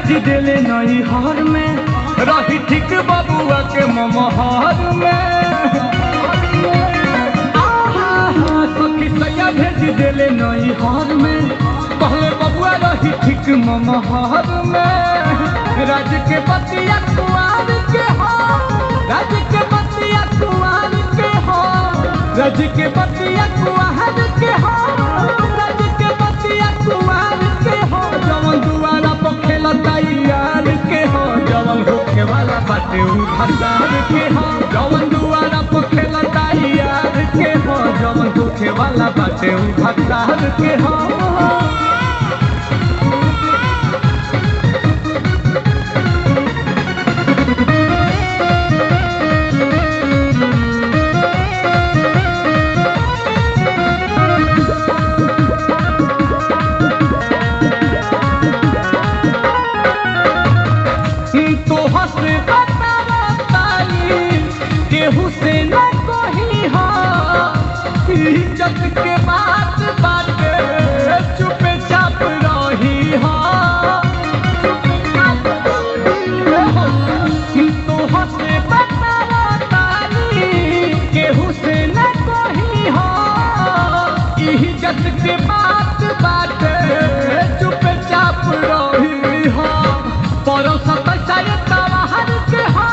भेज दिले नई हार में रही ठीक बबुआ के ममहार में। सखी सैया भेज दिले नई हार में पहले बबुआ रही ठीक ममहार में। राज के बतिया कुआर के हो, राज के बतिया कुआर के हो, राज के बतिया कुआर के हो, राज के बतिया कुआर के हो। जवन दुआरा पर खेलता यार के हो, जवन होके वाला बाटे उ भंडार के हो। जवन दुआरा पर खेलता यार के हो, जवन होके वाला बाटे उ भंडार के हो। तो हंस बताई केहू से न कोही हो, इज्जत के बात बाटे चुप चाप रही हो। तो हंस बताई केहू से न कोही हो, इज्जत के बात बाटे चुप चाप रही हो। परोसा पैसा तवार के हो,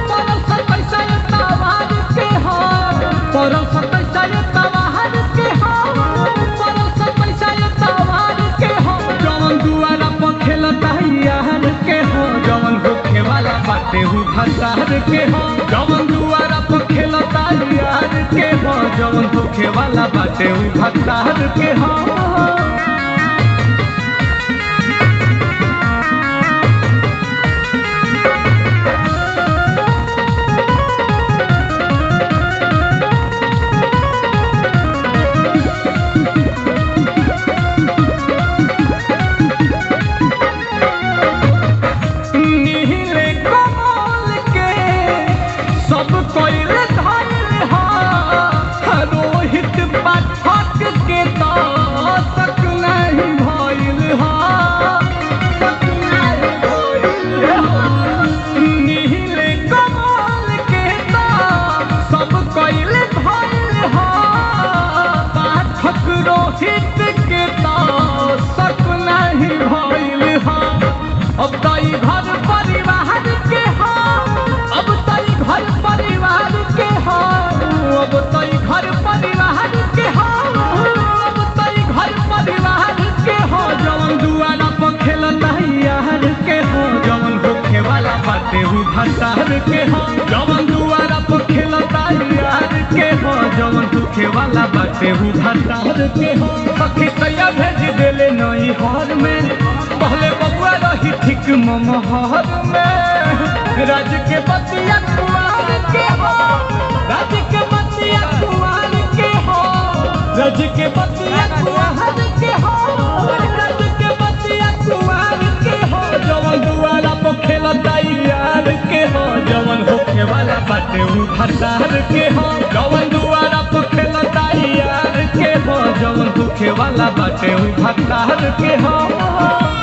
परोसा पैसा तवार के हो, परोसा पैसा तवार के हो, परोसा पैसा तवार के हो। जवन दुआरा पर खेलता यार के हो, जवन होखे वाला बाटे उ भंडार के हो। जवन दुआरा पर खेलता यार के हो, जवन होखे वाला बाटे उ भंडार के हो। रोहित पाठक के तो तक नहीं भइल हो, नीले कमल के तो सब कइल भइल हो। पाठक रोहित के तो तक नहीं भइल हो। अब तई घर परिवार के हो, अब तई घर परिवार के हो, अब तई घर परिवार के हो, अब तई घर परिवार के हो। जवन दुआरा पर खेलता यार के हो, जवन होखे वाला बाटे उ भंडार के हो। जवन दुआरा पर खेलता यार के हो, जवन होखे वाला बाटे उ भंडार के हो। सखी सैया भेज दिले नई हार में पहले बबुआ रही ठीक ममहार में। राज के बतिया कुआर के हो, राज के बतिया कुआर के हो, राज के बतिया कुआर के हो, राज के बतिया कुआर के हो। जवन दुआरा पर खेलता यार के हो, जवन होखे वाला बाटे उ भंडार के हो। जवन दुआरा पर खेलता यार के हो, जवन होखे वाला बाटे उ भंडार के हो।